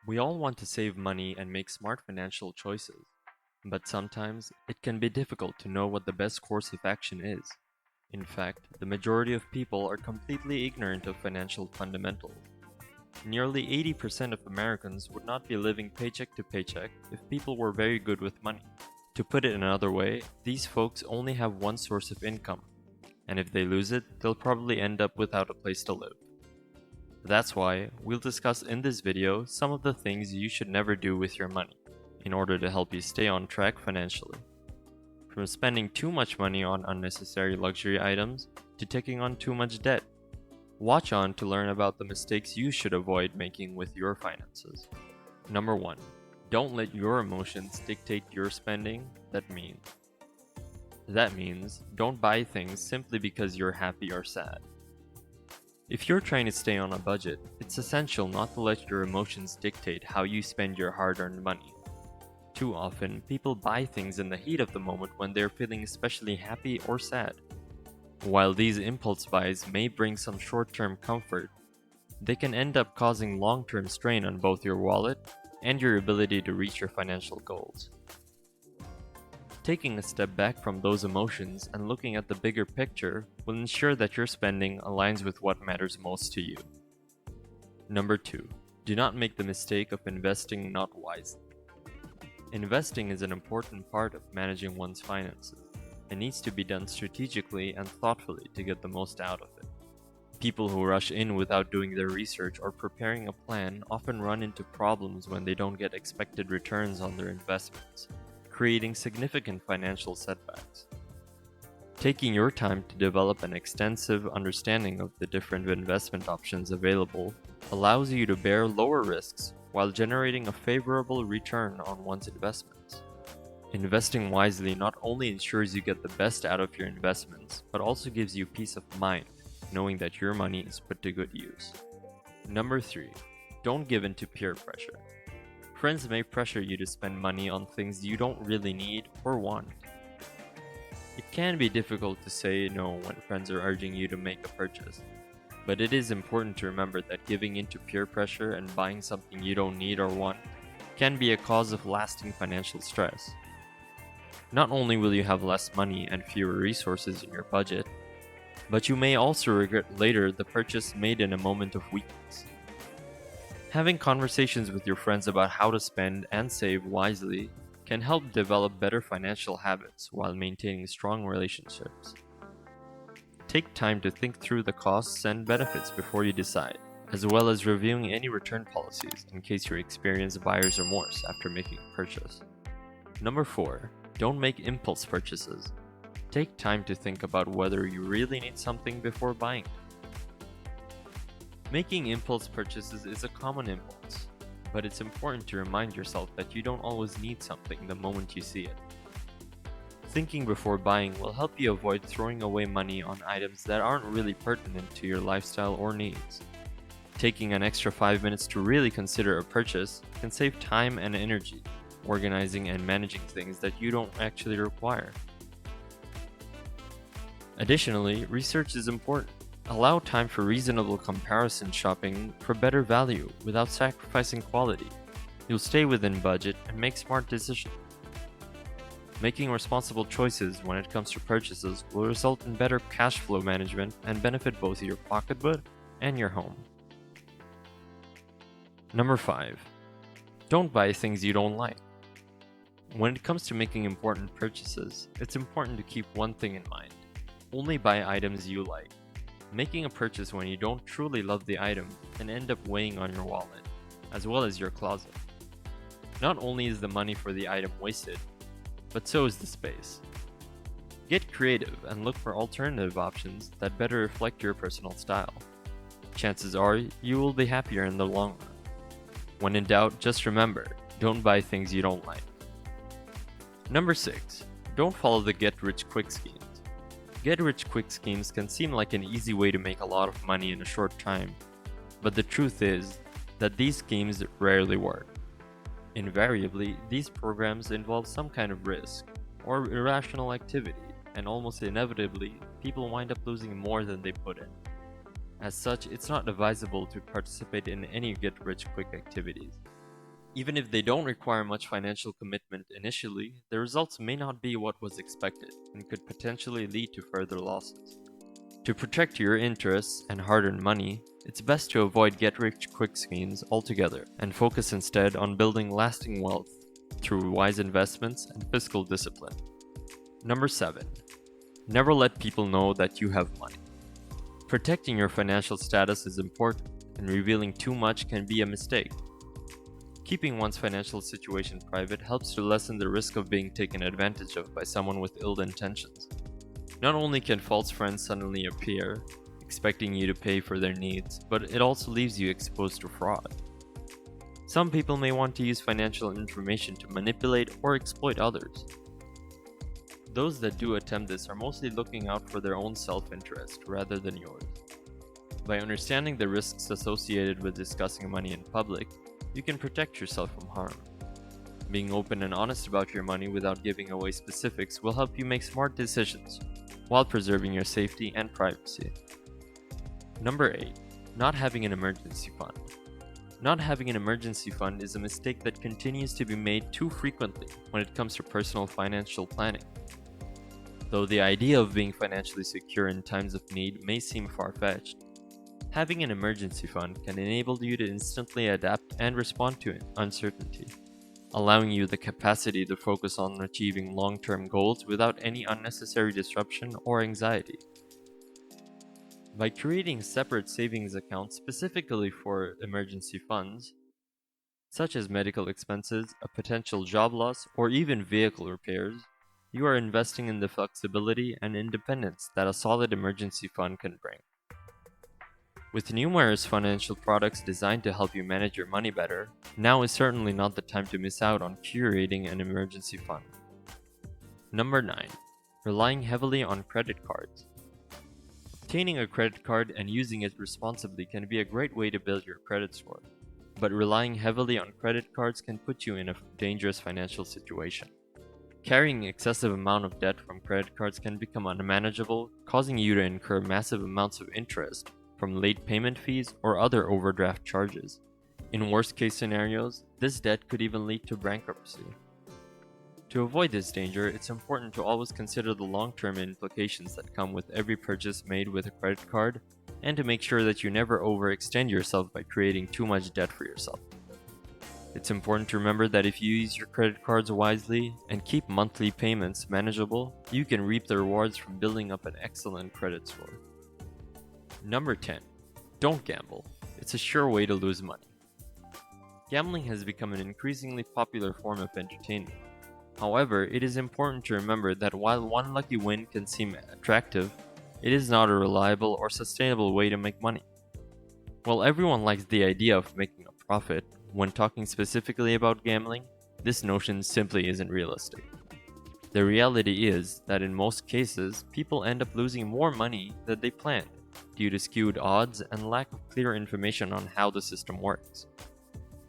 We all want to save money and make smart financial choices, but sometimes it can be difficult to know what the best course of action is. In fact, the majority of people are completely ignorant of financial fundamentals. Nearly 80% of Americans would not be living paycheck to paycheck if people were very good with money. To put it another way, these folks only have one source of income, and if they lose it, they'll probably end up without a place to live. That's why we'll discuss in this video some of the things you should never do with your money in order to help you stay on track financially. From spending too much money on unnecessary luxury items to taking on too much debt. Watch on to learn about the mistakes you should avoid making with your finances. Number 1. Don't let your emotions dictate your spending. That means don't buy things simply because you're happy or sad. If you're trying to stay on a budget, it's essential not to let your emotions dictate how you spend your hard-earned money. Too often, people buy things in the heat of the moment when they're feeling especially happy or sad. While these impulse buys may bring some short-term comfort, they can end up causing long-term strain on both your wallet and your ability to reach your financial goals. Taking a step back from those emotions and looking at the bigger picture will ensure that your spending aligns with what matters most to you. Number 2. Do not make the mistake of investing not wisely. Investing is an important part of managing one's finances and needs to be done strategically and thoughtfully to get the most out of it. People who rush in without doing their research or preparing a plan often run into problems when they don't get expected returns on their investments, creating significant financial setbacks. Taking your time to develop an extensive understanding of the different investment options available allows you to bear lower risks while generating a favorable return on one's investments. Investing wisely not only ensures you get the best out of your investments, but also gives you peace of mind, knowing that your money is put to good use. Number 3. Don't give in to peer pressure. Friends may pressure you to spend money on things you don't really need or want. It can be difficult to say no when friends are urging you to make a purchase, but it is important to remember that giving in to peer pressure and buying something you don't need or want can be a cause of lasting financial stress. Not only will you have less money and fewer resources in your budget, but you may also regret later the purchase made in a moment of weakness. Having conversations with your friends about how to spend and save wisely can help develop better financial habits while maintaining strong relationships. Take time to think through the costs and benefits before you decide, as well as reviewing any return policies in case you experience buyer's remorse after making a purchase. Number 4. Don't make impulse purchases. Take time to think about whether you really need something before buying it. Making impulse purchases is a common impulse, but it's important to remind yourself that you don't always need something the moment you see it. Thinking before buying will help you avoid throwing away money on items that aren't really pertinent to your lifestyle or needs. Taking an extra 5 minutes to really consider a purchase can save time and energy organizing and managing things that you don't actually require. Additionally, research is important. Allow time for reasonable comparison shopping for better value without sacrificing quality. You'll stay within budget and make smart decisions. Making responsible choices when it comes to purchases will result in better cash flow management and benefit both your pocketbook and your home. Number 5. Don't buy things you don't like. When it comes to making important purchases, it's important to keep one thing in mind. Only buy items you like. Making a purchase when you don't truly love the item can end up weighing on your wallet, as well as your closet. Not only is the money for the item wasted, but so is the space. Get creative and look for alternative options that better reflect your personal style. Chances are you will be happier in the long run. When in doubt, just remember, don't buy things you don't like. Number 6. Don't follow the get-rich-quick schemes. Get-rich-quick schemes can seem like an easy way to make a lot of money in a short time, but the truth is that these schemes rarely work. Invariably, these programs involve some kind of risk or irrational activity, and almost inevitably, people wind up losing more than they put in. As such, it's not advisable to participate in any get-rich-quick activities. Even if they don't require much financial commitment initially, the results may not be what was expected and could potentially lead to further losses. To protect your interests and hard-earned money, it's best to avoid get-rich-quick schemes altogether and focus instead on building lasting wealth through wise investments and fiscal discipline. Number 7. Never let people know that you have money. Protecting your financial status is important, and revealing too much can be a mistake. Keeping one's financial situation private helps to lessen the risk of being taken advantage of by someone with ill intentions. Not only can false friends suddenly appear, expecting you to pay for their needs, but it also leaves you exposed to fraud. Some people may want to use financial information to manipulate or exploit others. Those that do attempt this are mostly looking out for their own self-interest rather than yours. By understanding the risks associated with discussing money in public, you can protect yourself from harm. Being open and honest about your money without giving away specifics will help you make smart decisions while preserving your safety and privacy. Number 8. Not having an emergency fund. Not having an emergency fund is a mistake that continues to be made too frequently when it comes to personal financial planning. Though the idea of being financially secure in times of need may seem far-fetched, having an emergency fund can enable you to instantly adapt and respond to uncertainty, allowing you the capacity to focus on achieving long-term goals without any unnecessary disruption or anxiety. By creating separate savings accounts specifically for emergency funds, such as medical expenses, a potential job loss, or even vehicle repairs, you are investing in the flexibility and independence that a solid emergency fund can bring. With numerous financial products designed to help you manage your money better, now is certainly not the time to miss out on curating an emergency fund. Number 9. Relying heavily on credit cards. Obtaining a credit card and using it responsibly can be a great way to build your credit score, but relying heavily on credit cards can put you in a dangerous financial situation. Carrying excessive amount of debt from credit cards can become unmanageable, causing you to incur massive amounts of interest from late payment fees or other overdraft charges. In worst-case scenarios, this debt could even lead to bankruptcy. To avoid this danger, it's important to always consider the long-term implications that come with every purchase made with a credit card, and to make sure that you never overextend yourself by creating too much debt for yourself. It's important to remember that if you use your credit cards wisely and keep monthly payments manageable, you can reap the rewards from building up an excellent credit score. Number 10. Don't gamble. It's a sure way to lose money. Gambling has become an increasingly popular form of entertainment. However, it is important to remember that while one lucky win can seem attractive, it is not a reliable or sustainable way to make money. While everyone likes the idea of making a profit, when talking specifically about gambling, this notion simply isn't realistic. The reality is that in most cases, people end up losing more money than they planned due to skewed odds and lack of clear information on how the system works.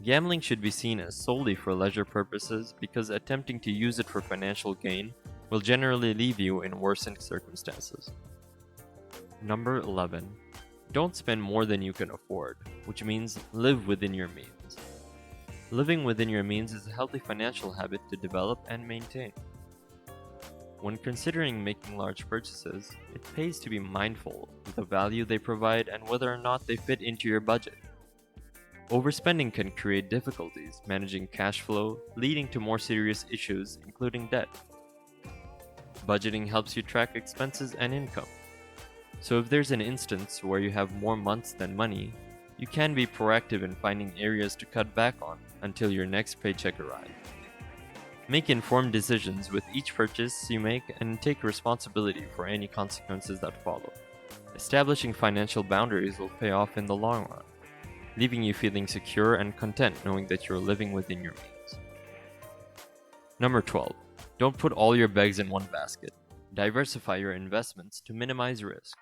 Gambling should be seen as solely for leisure purposes because attempting to use it for financial gain will generally leave you in worsened circumstances. Number 11. Don't spend more than you can afford, which means live within your means. Living within your means is a healthy financial habit to develop and maintain. When considering making large purchases, it pays to be mindful of the value they provide and whether or not they fit into your budget. Overspending can create difficulties managing cash flow, leading to more serious issues, including debt. Budgeting helps you track expenses and income. So if there's an instance where you have more months than money, you can be proactive in finding areas to cut back on until your next paycheck arrives. Make informed decisions with each purchase you make and take responsibility for any consequences that follow. Establishing financial boundaries will pay off in the long run, leaving you feeling secure and content knowing that you're living within your means. Number 12. Don't put all your eggs in one basket. Diversify your investments to minimize risk.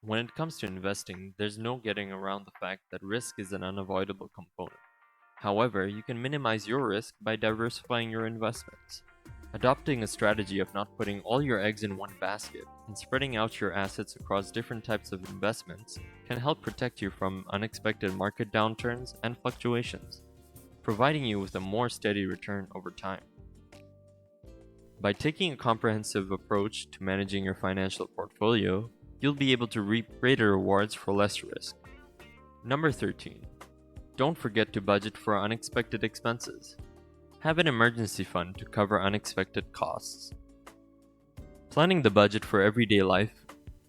When it comes to investing, there's no getting around the fact that risk is an unavoidable component. However, you can minimize your risk by diversifying your investments. Adopting a strategy of not putting all your eggs in one basket and spreading out your assets across different types of investments can help protect you from unexpected market downturns and fluctuations. providing you with a more steady return over time. By taking a comprehensive approach to managing your financial portfolio, you'll be able to reap greater rewards for less risk. Number 13. Don't forget to budget for unexpected expenses. Have an emergency fund to cover unexpected costs. Planning the budget for everyday life,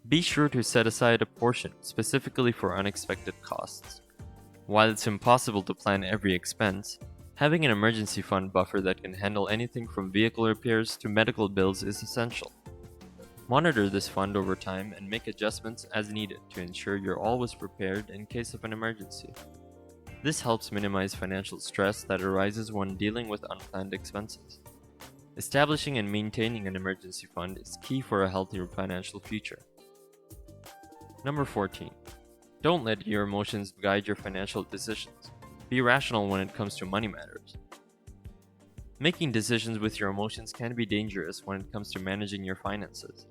be sure to set aside a portion specifically for unexpected costs. While it's impossible to plan every expense, having an emergency fund buffer that can handle anything from vehicle repairs to medical bills is essential. Monitor this fund over time and make adjustments as needed to ensure you're always prepared in case of an emergency. This helps minimize financial stress that arises when dealing with unplanned expenses. Establishing and maintaining an emergency fund is key for a healthier financial future. Number 14. Don't let your emotions guide your financial decisions. Be rational when it comes to money matters. Making decisions with your emotions can be dangerous when it comes to managing your finances.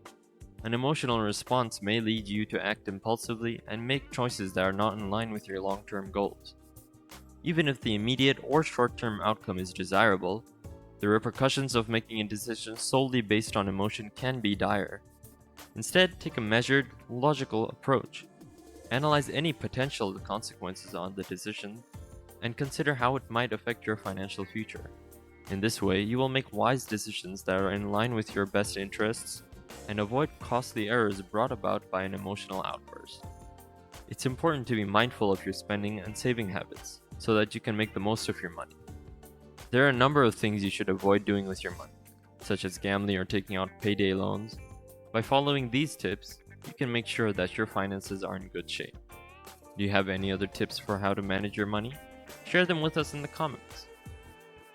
An emotional response may lead you to act impulsively and make choices that are not in line with your long-term goals. Even if the immediate or short-term outcome is desirable, the repercussions of making a decision solely based on emotion can be dire. Instead, take a measured, logical approach. Analyze any potential consequences on the decision and consider how it might affect your financial future. In this way, you will make wise decisions that are in line with your best interests and avoid costly errors brought about by an emotional outburst. It's important to be mindful of your spending and saving habits so that you can make the most of your money. There are a number of things you should avoid doing with your money, such as gambling or taking out payday loans. By following these tips, you can make sure that your finances are in good shape. Do you have any other tips for how to manage your money? Share them with us in the comments.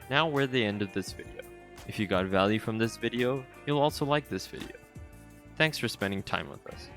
Now we're at the end of this video. If you got value from this video, you'll also like this video. Thanks for spending time with us.